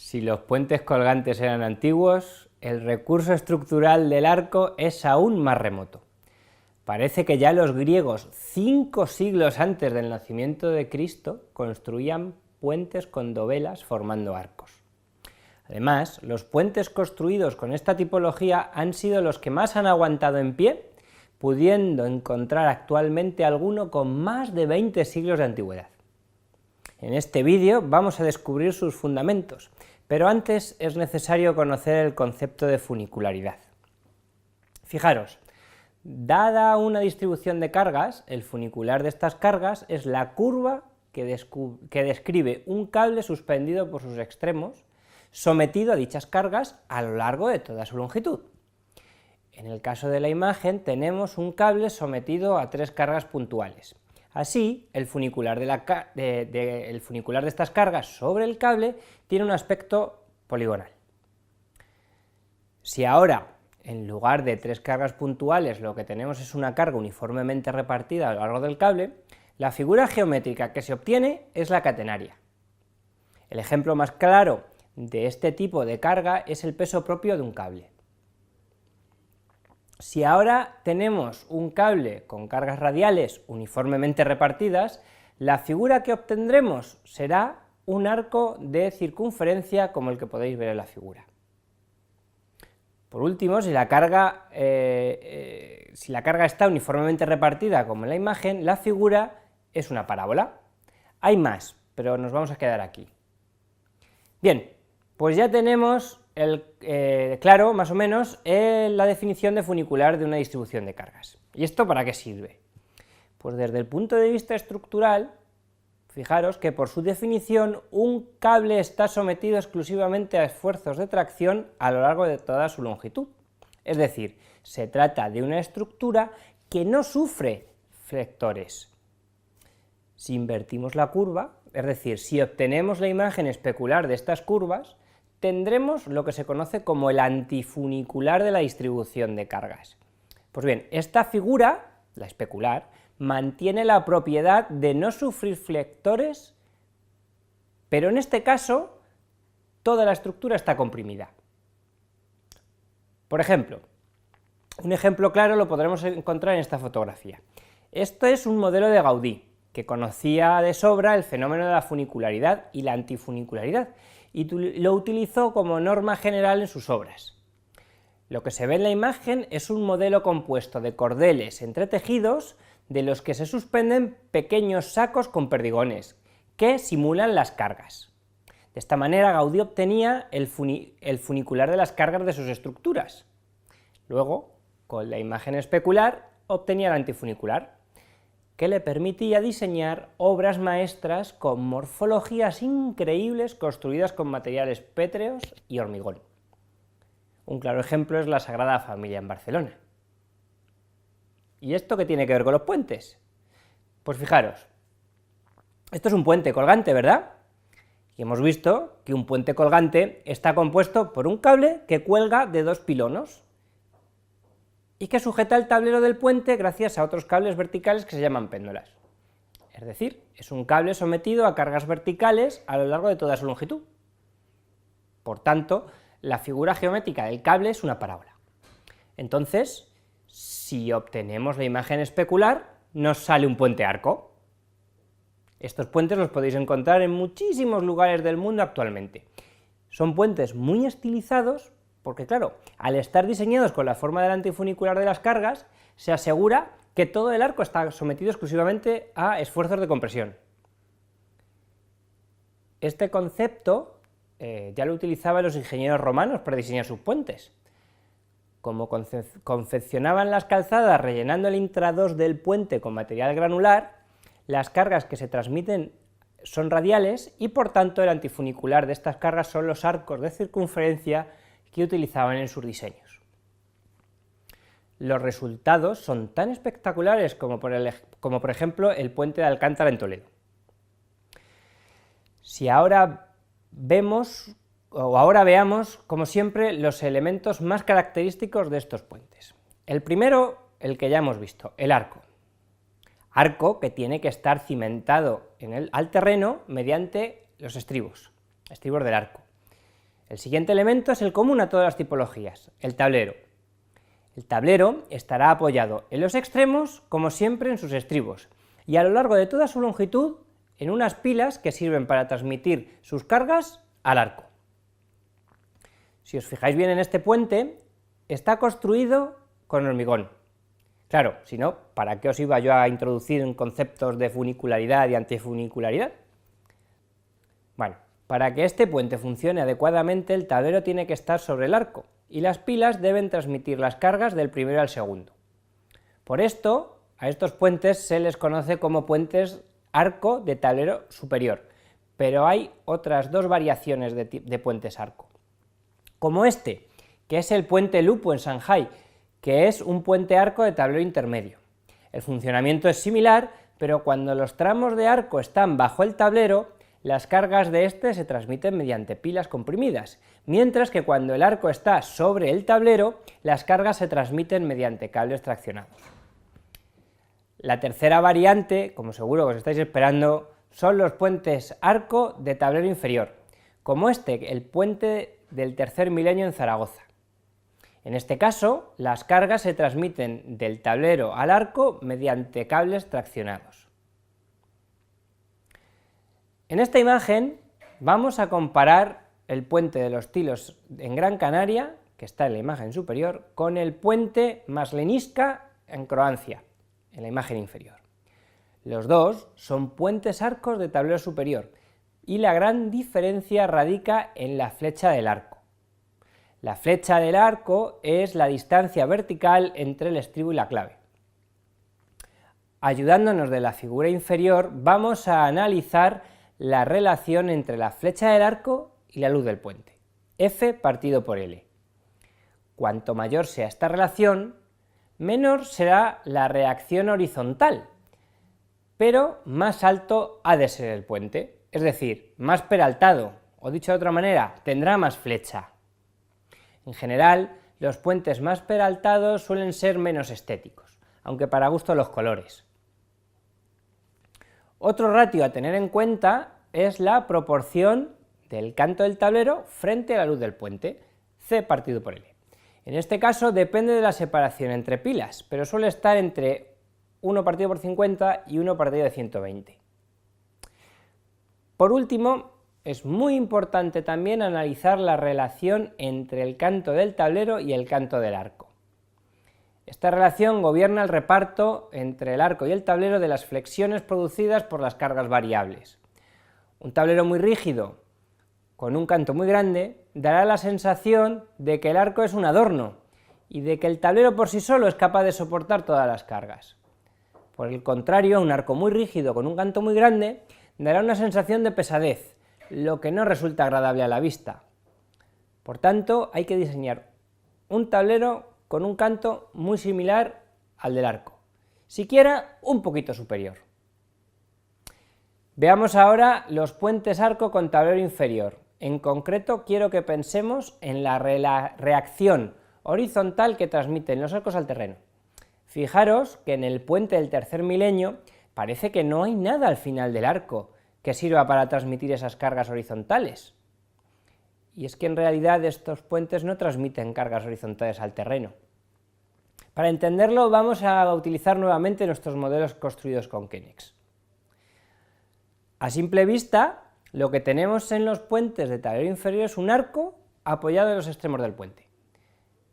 Si los puentes colgantes eran antiguos, el recurso estructural del arco es aún más remoto. Parece que ya los griegos, 5 siglos antes del nacimiento de Cristo, construían puentes con dovelas formando arcos. Además, los puentes construidos con esta tipología han sido los que más han aguantado en pie, pudiendo encontrar actualmente alguno con más de 20 siglos de antigüedad. En este vídeo vamos a descubrir sus fundamentos, pero antes es necesario conocer el concepto de funicularidad. Fijaros, dada una distribución de cargas, el funicular de estas cargas es la curva que describe un cable suspendido por sus extremos, sometido a dichas cargas a lo largo de toda su longitud. En el caso de la imagen tenemos un cable sometido a 3 cargas puntuales. Así, el funicular de estas cargas sobre el cable tiene un aspecto poligonal. Si ahora, en lugar de 3 cargas puntuales, lo que tenemos es una carga uniformemente repartida a lo largo del cable, la figura geométrica que se obtiene es la catenaria. El ejemplo más claro de este tipo de carga es el peso propio de un cable. Si ahora tenemos un cable con cargas radiales uniformemente repartidas, la figura que obtendremos será un arco de circunferencia como el que podéis ver en la figura. Por último, si la carga está uniformemente repartida como en la imagen, la figura es una parábola. Hay más, pero nos vamos a quedar aquí. Bien, pues ya tenemos claro, más o menos, la definición de funicular de una distribución de cargas. ¿Y esto para qué sirve? Pues desde el punto de vista estructural, fijaros que por su definición un cable está sometido exclusivamente a esfuerzos de tracción a lo largo de toda su longitud. Es decir, se trata de una estructura que no sufre flectores. Si invertimos la curva, es decir, si obtenemos la imagen especular de estas curvas, tendremos lo que se conoce como el antifunicular de la distribución de cargas. Pues bien, esta figura, la especular, mantiene la propiedad de no sufrir flectores, pero en este caso toda la estructura está comprimida. Por ejemplo, un ejemplo claro lo podremos encontrar en esta fotografía. Esto es un modelo de Gaudí, que conocía de sobra el fenómeno de la funicularidad y la antifunicularidad, y lo utilizó como norma general en sus obras. Lo que se ve en la imagen es un modelo compuesto de cordeles entretejidos de los que se suspenden pequeños sacos con perdigones, que simulan las cargas. De esta manera Gaudí obtenía el funicular de las cargas de sus estructuras. Luego, con la imagen especular, obtenía el antifunicular, que le permitía diseñar obras maestras con morfologías increíbles construidas con materiales pétreos y hormigón. Un claro ejemplo es la Sagrada Familia en Barcelona. ¿Y esto qué tiene que ver con los puentes? Pues fijaros, esto es un puente colgante, ¿verdad? Y hemos visto que un puente colgante está compuesto por un cable que cuelga de 2 pilonos y que sujeta el tablero del puente gracias a otros cables verticales que se llaman péndolas. Es decir, es un cable sometido a cargas verticales a lo largo de toda su longitud. Por tanto, la figura geométrica del cable es una parábola. Entonces, si obtenemos la imagen especular, nos sale un puente arco. Estos puentes los podéis encontrar en muchísimos lugares del mundo actualmente. Son puentes muy estilizados, porque claro, al estar diseñados con la forma del antifunicular de las cargas, se asegura que todo el arco está sometido exclusivamente a esfuerzos de compresión. Este concepto ya lo utilizaban los ingenieros romanos para diseñar sus puentes. Como confeccionaban las calzadas rellenando el intradós del puente con material granular, las cargas que se transmiten son radiales y por tanto el antifunicular de estas cargas son los arcos de circunferencia que utilizaban en sus diseños. Los resultados son tan espectaculares como por ejemplo el puente de Alcántara en Toledo. Si ahora veamos, como siempre, los elementos más característicos de estos puentes. El primero, el que ya hemos visto, el arco. Arco que tiene que estar cimentado al terreno mediante los estribos del arco. El siguiente elemento es el común a todas las tipologías, el tablero. El tablero estará apoyado en los extremos, como siempre, en sus estribos, y a lo largo de toda su longitud en unas pilas que sirven para transmitir sus cargas al arco. Si os fijáis bien en este puente, está construido con hormigón. Claro, si no, ¿para qué os iba yo a introducir en conceptos de funicularidad y antifunicularidad? Bueno, para que este puente funcione adecuadamente, el tablero tiene que estar sobre el arco, y las pilas deben transmitir las cargas del primero al segundo. Por esto, a estos puentes se les conoce como puentes arco de tablero superior, pero hay otras dos variaciones de puentes arco, como este, que es el puente Lupo en Shanghái, que es un puente arco de tablero intermedio. El funcionamiento es similar, pero cuando los tramos de arco están bajo el tablero, las cargas de este se transmiten mediante pilas comprimidas, mientras que cuando el arco está sobre el tablero, las cargas se transmiten mediante cables traccionados. La tercera variante, como seguro que os estáis esperando, son los puentes arco de tablero inferior, como este, el puente del tercer milenio en Zaragoza. En este caso, las cargas se transmiten del tablero al arco mediante cables traccionados. En esta imagen vamos a comparar el puente de los Tilos en Gran Canaria, que está en la imagen superior, con el puente Maslenica en Croacia, en la imagen inferior. Los dos son puentes arcos de tablero superior, y la gran diferencia radica en la flecha del arco. La flecha del arco es la distancia vertical entre el estribo y la clave. Ayudándonos de la figura inferior, vamos a analizar la relación entre la flecha del arco y la luz del puente, F partido por L. Cuanto mayor sea esta relación, menor será la reacción horizontal, pero más alto ha de ser el puente, es decir, más peraltado, o dicho de otra manera, tendrá más flecha. En general, los puentes más peraltados suelen ser menos estéticos, aunque para gusto los colores. Otro ratio a tener en cuenta es la proporción del canto del tablero frente a la luz del puente, C partido por L. En este caso depende de la separación entre pilas, pero suele estar entre 1 partido por 50 y 1 partido de 120. Por último, es muy importante también analizar la relación entre el canto del tablero y el canto del arco. Esta relación gobierna el reparto entre el arco y el tablero de las flexiones producidas por las cargas variables. Un tablero muy rígido, con un canto muy grande, dará la sensación de que el arco es un adorno y de que el tablero por sí solo es capaz de soportar todas las cargas. Por el contrario, un arco muy rígido con un canto muy grande dará una sensación de pesadez, lo que no resulta agradable a la vista. Por tanto, hay que diseñar un tablero con un canto muy similar al del arco, siquiera un poquito superior. Veamos ahora los puentes arco con tablero inferior. En concreto, quiero que pensemos en la reacción horizontal que transmiten los arcos al terreno. Fijaros que en el puente del tercer milenio parece que no hay nada al final del arco que sirva para transmitir esas cargas horizontales. Y es que en realidad estos puentes no transmiten cargas horizontales al terreno. Para entenderlo vamos a utilizar nuevamente nuestros modelos construidos con Kennex. A simple vista, lo que tenemos en los puentes de tablero inferior es un arco apoyado en los extremos del puente.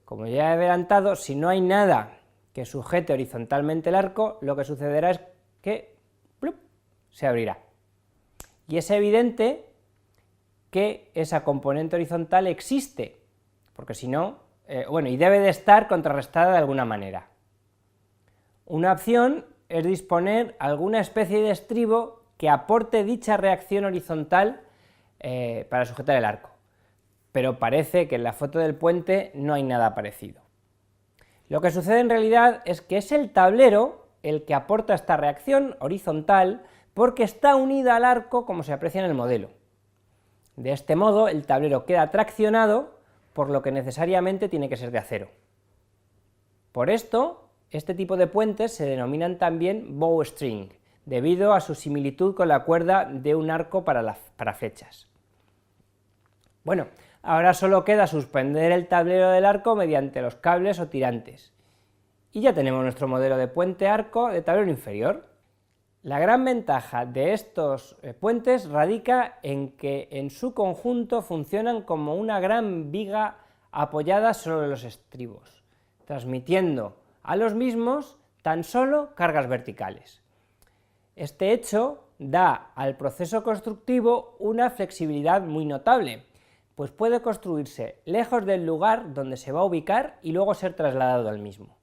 Como ya he adelantado, si no hay nada que sujete horizontalmente el arco, lo que sucederá es que ¡plup!, se abrirá. Y es evidente que esa componente horizontal existe, porque si no, y debe de estar contrarrestada de alguna manera. Una opción es disponer alguna especie de estribo que aporte dicha reacción horizontal para sujetar el arco, pero parece que en la foto del puente no hay nada parecido. Lo que sucede en realidad es que es el tablero el que aporta esta reacción horizontal porque está unida al arco como se aprecia en el modelo. De este modo el tablero queda traccionado, por lo que necesariamente tiene que ser de acero. Por esto, este tipo de puentes se denominan también bowstring, debido a su similitud con la cuerda de un arco para flechas. Bueno, ahora solo queda suspender el tablero del arco mediante los cables o tirantes. Y ya tenemos nuestro modelo de puente arco de tablero inferior. La gran ventaja de estos puentes radica en que en su conjunto funcionan como una gran viga apoyada sobre los estribos, transmitiendo a los mismos tan solo cargas verticales. Este hecho da al proceso constructivo una flexibilidad muy notable, pues puede construirse lejos del lugar donde se va a ubicar y luego ser trasladado al mismo.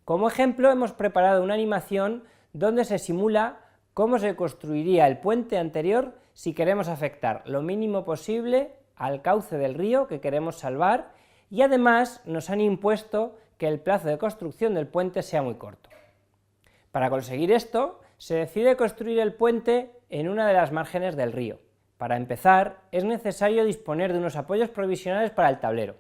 Como ejemplo, hemos preparado una animación donde se simula cómo se construiría el puente anterior si queremos afectar lo mínimo posible al cauce del río que queremos salvar, y además nos han impuesto que el plazo de construcción del puente sea muy corto. Para conseguir esto, se decide construir el puente en una de las márgenes del río. Para empezar, es necesario disponer de unos apoyos provisionales para el tablero.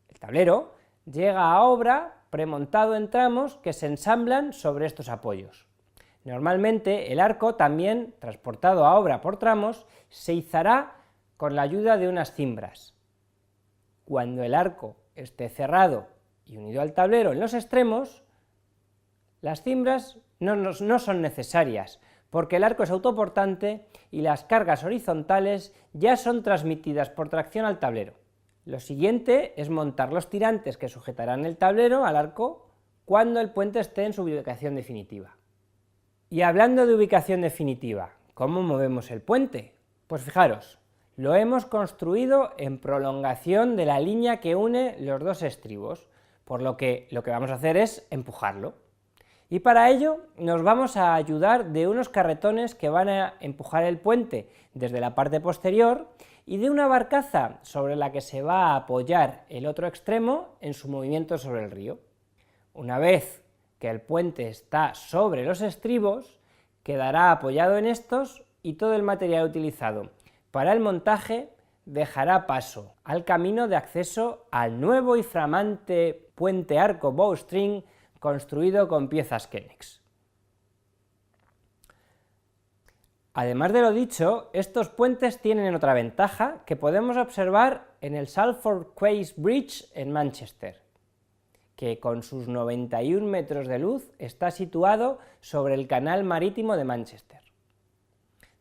El tablero llega a obra premontado en tramos que se ensamblan sobre estos apoyos. Normalmente el arco, también transportado a obra por tramos, se izará con la ayuda de unas cimbras. Cuando el arco esté cerrado y unido al tablero en los extremos, las cimbras no son necesarias, porque el arco es autoportante y las cargas horizontales ya son transmitidas por tracción al tablero. Lo siguiente es montar los tirantes que sujetarán el tablero al arco cuando el puente esté en su ubicación definitiva. Y hablando de ubicación definitiva, ¿cómo movemos el puente? Pues fijaros, lo hemos construido en prolongación de la línea que une los dos estribos, por lo que vamos a hacer es empujarlo. Y para ello nos vamos a ayudar de unos carretones que van a empujar el puente desde la parte posterior y de una barcaza sobre la que se va a apoyar el otro extremo en su movimiento sobre el río. Una vez que el puente está sobre los estribos, quedará apoyado en estos y todo el material utilizado para el montaje dejará paso al camino de acceso al nuevo y flamante puente arco bowstring construido con piezas Kennex. Además de lo dicho, estos puentes tienen otra ventaja que podemos observar en el Salford Quays Bridge en Manchester, que con sus 91 metros de luz está situado sobre el canal marítimo de Manchester.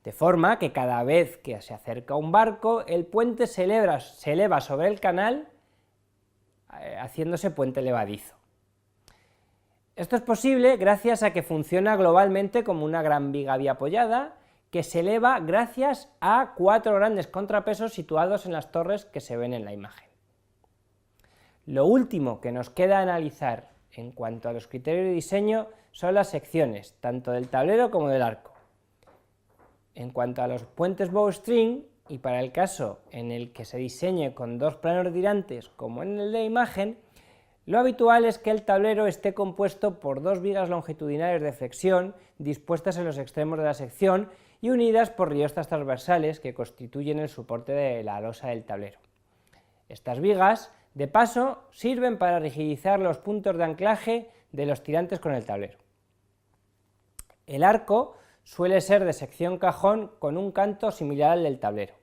De forma que cada vez que se acerca un barco, el puente se eleva sobre el canal, haciéndose puente levadizo. Esto es posible gracias a que funciona globalmente como una gran viga biapoyada que se eleva gracias a 4 grandes contrapesos situados en las torres que se ven en la imagen. Lo último que nos queda analizar en cuanto a los criterios de diseño son las secciones, tanto del tablero como del arco. En cuanto a los puentes bowstring, y para el caso en el que se diseñe con dos planos de tirantes como en el de imagen, lo habitual es que el tablero esté compuesto por dos vigas longitudinales de flexión dispuestas en los extremos de la sección y unidas por riostas transversales que constituyen el soporte de la losa del tablero. Estas vigas, de paso, sirven para rigidizar los puntos de anclaje de los tirantes con el tablero. El arco suele ser de sección cajón con un canto similar al del tablero.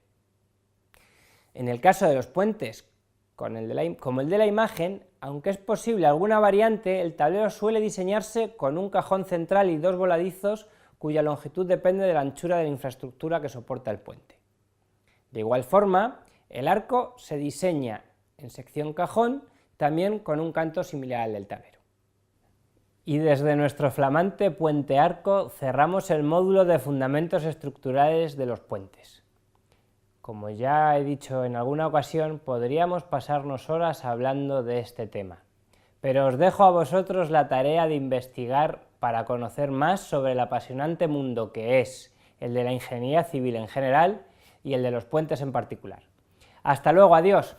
En el caso de los puentes como el de la imagen, aunque es posible alguna variante, el tablero suele diseñarse con un cajón central y dos voladizos cuya longitud depende de la anchura de la infraestructura que soporta el puente. De igual forma, el arco se diseña en sección cajón, también con un canto similar al del tablero. Y desde nuestro flamante puente arco cerramos el módulo de fundamentos estructurales de los puentes. Como ya he dicho en alguna ocasión, podríamos pasarnos horas hablando de este tema, pero os dejo a vosotros la tarea de investigar para conocer más sobre el apasionante mundo que es el de la ingeniería civil en general y el de los puentes en particular. Hasta luego, adiós.